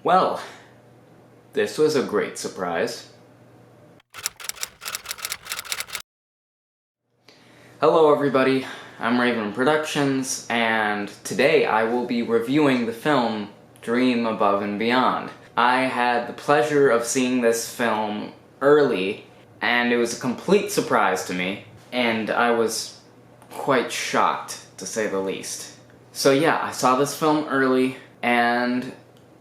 Well, this was a great surprise. Hello everybody, I'm Raven Productions, and today I will be reviewing the film Dream Above and Beyond. I had the pleasure of seeing this film early, and it was a complete surprise to me, and I was quite shocked, to say the least. So yeah, I saw this film early, and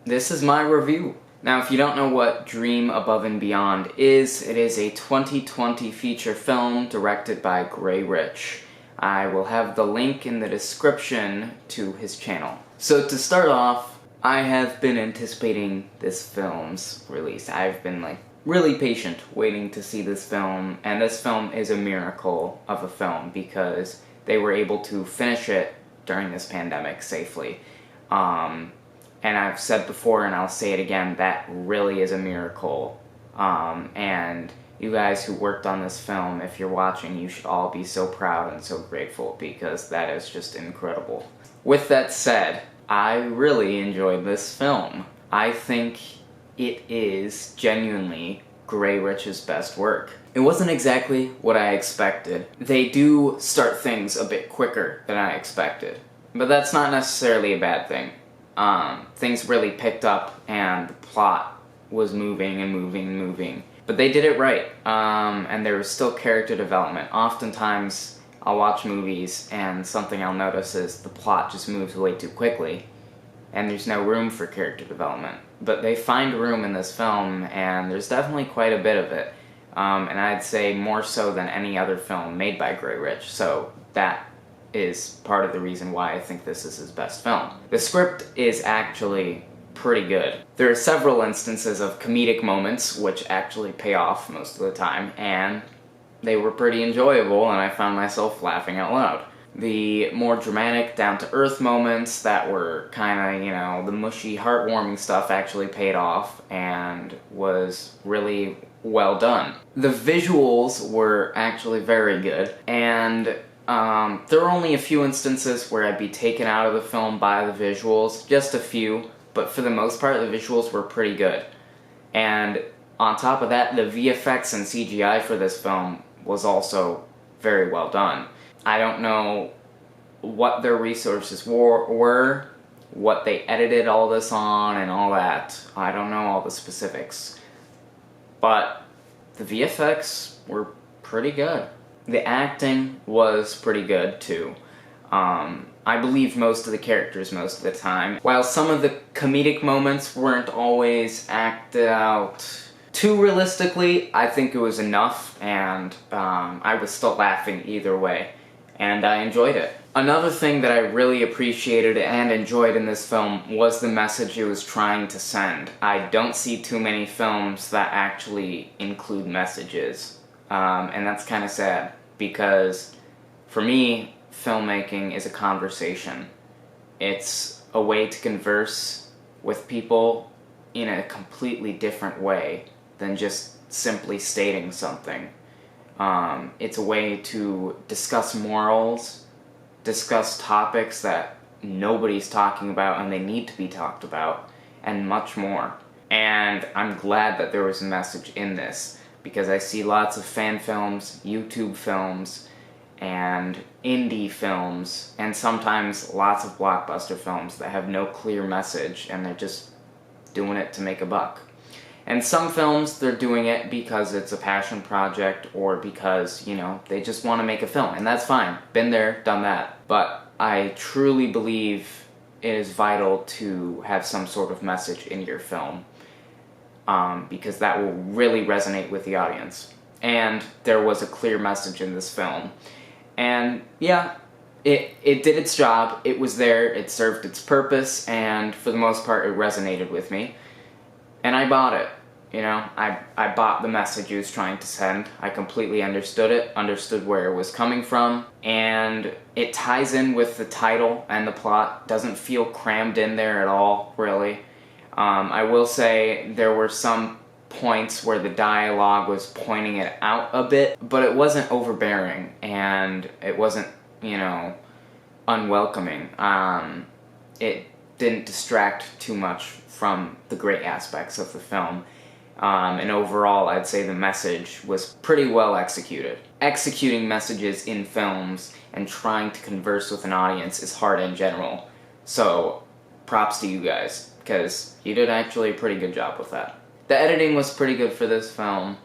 this is my review. Now, if you don't know what Dream Above and Beyond is, it is a 2020 feature film directed by Gray Rich. I will have the link in the description to his channel. So to start off, I have been anticipating this film's release. I've been really patient waiting to see this film, and this film is a miracle of a film because they were able to finish it during this pandemic safely. And I've said before, and I'll say it again, that really is a miracle. And you guys who worked on this film, if you're watching, you should all be so proud and so grateful because that is just incredible. With that said, I really enjoyed this film. I think it is genuinely Gray Rich's best work. It wasn't exactly what I expected. They do start things a bit quicker than I expected, but that's not necessarily a bad thing. Things really picked up and the plot was moving and moving and moving. But they did it right, and there was still character development. Oftentimes, I'll watch movies and something I'll notice is the plot just moves way too quickly, and there's no room for character development. But they find room in this film, and there's definitely quite a bit of it. And I'd say more so than any other film made by Gray Rich, so that is part of the reason why I think this is his best film. The script is actually pretty good. There are several instances of comedic moments which actually pay off most of the time, and they were pretty enjoyable, and I found myself laughing out loud. The more dramatic, down-to-earth moments that were kinda, the mushy, heartwarming stuff actually paid off and was really well done. The visuals were actually very good, and there were only a few instances where I'd be taken out of the film by the visuals, just a few, but for the most part the visuals were pretty good. And on top of that, the VFX and CGI for this film was also very well done. I don't know what their resources were, what they edited all this on and all that. I don't know all the specifics. But the VFX were pretty good. The acting was pretty good, too. I believed most of the characters most of the time. While some of the comedic moments weren't always acted out too realistically, I think it was enough, and I was still laughing either way, and I enjoyed it. Another thing that I really appreciated and enjoyed in this film was the message it was trying to send. I don't see too many films that actually include messages, and that's kind of sad. Because, for me, filmmaking is a conversation. It's a way to converse with people in a completely different way than just simply stating something. It's a way to discuss morals, discuss topics that nobody's talking about and they need to be talked about, and much more. And I'm glad that there was a message in this, because I see lots of fan films, YouTube films, and indie films, and sometimes lots of blockbuster films that have no clear message, and they're just doing it to make a buck. And some films, they're doing it because it's a passion project, or because, they just want to make a film, and that's fine. Been there, done that. But I truly believe it is vital to have some sort of message in your film. Because that will really resonate with the audience. And there was a clear message in this film. And yeah, it did its job, it was there, it served its purpose, and for the most part it resonated with me. And I bought it, I bought the message it was trying to send. I completely understood it, understood where it was coming from, and it ties in with the title and the plot, doesn't feel crammed in there at all, really. I will say there were some points where the dialogue was pointing it out a bit, but it wasn't overbearing, and it wasn't, unwelcoming. It didn't distract too much from the great aspects of the film. And overall, I'd say the message was pretty well executed. Executing messages in films and trying to converse with an audience is hard in general. So, props to you guys, because you did actually a pretty good job with that. The editing was pretty good for this film.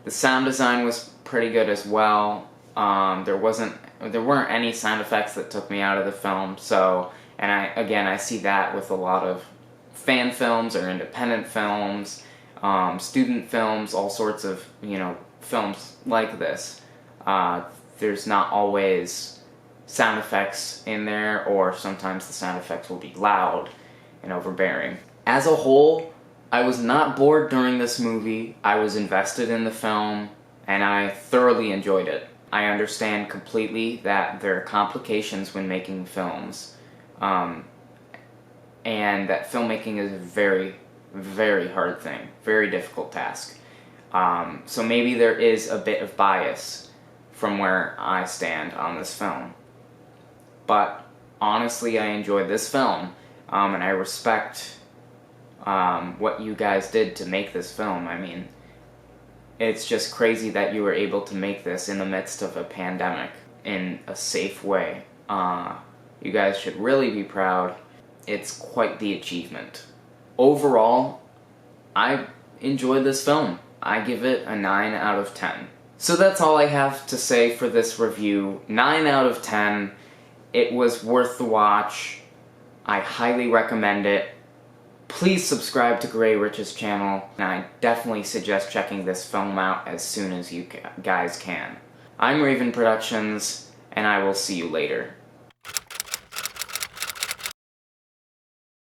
The sound design was pretty good as well. There weren't any sound effects that took me out of the film, so, and I see that with a lot of fan films or independent films, student films, all sorts of, films like this. There's not always sound effects in there, or sometimes the sound effects will be loud and overbearing. As a whole, I was not bored during this movie. I was invested in the film, and I thoroughly enjoyed it. I understand completely that there are complications when making films, and that filmmaking is a very, very hard thing, very difficult task. So maybe there is a bit of bias from where I stand on this film. But honestly, I enjoyed this film, and I respect what you guys did to make this film. I mean, it's just crazy that you were able to make this in the midst of a pandemic in a safe way. You guys should really be proud. It's quite the achievement. Overall, I enjoyed this film. I give it a 9 out of 10. So that's all I have to say for this review. 9 out of 10. It was worth the watch. I highly recommend it. Please subscribe to Gray Rich's channel, and I definitely suggest checking this film out as soon as you guys can. I'm Raven Productions, and I will see you later.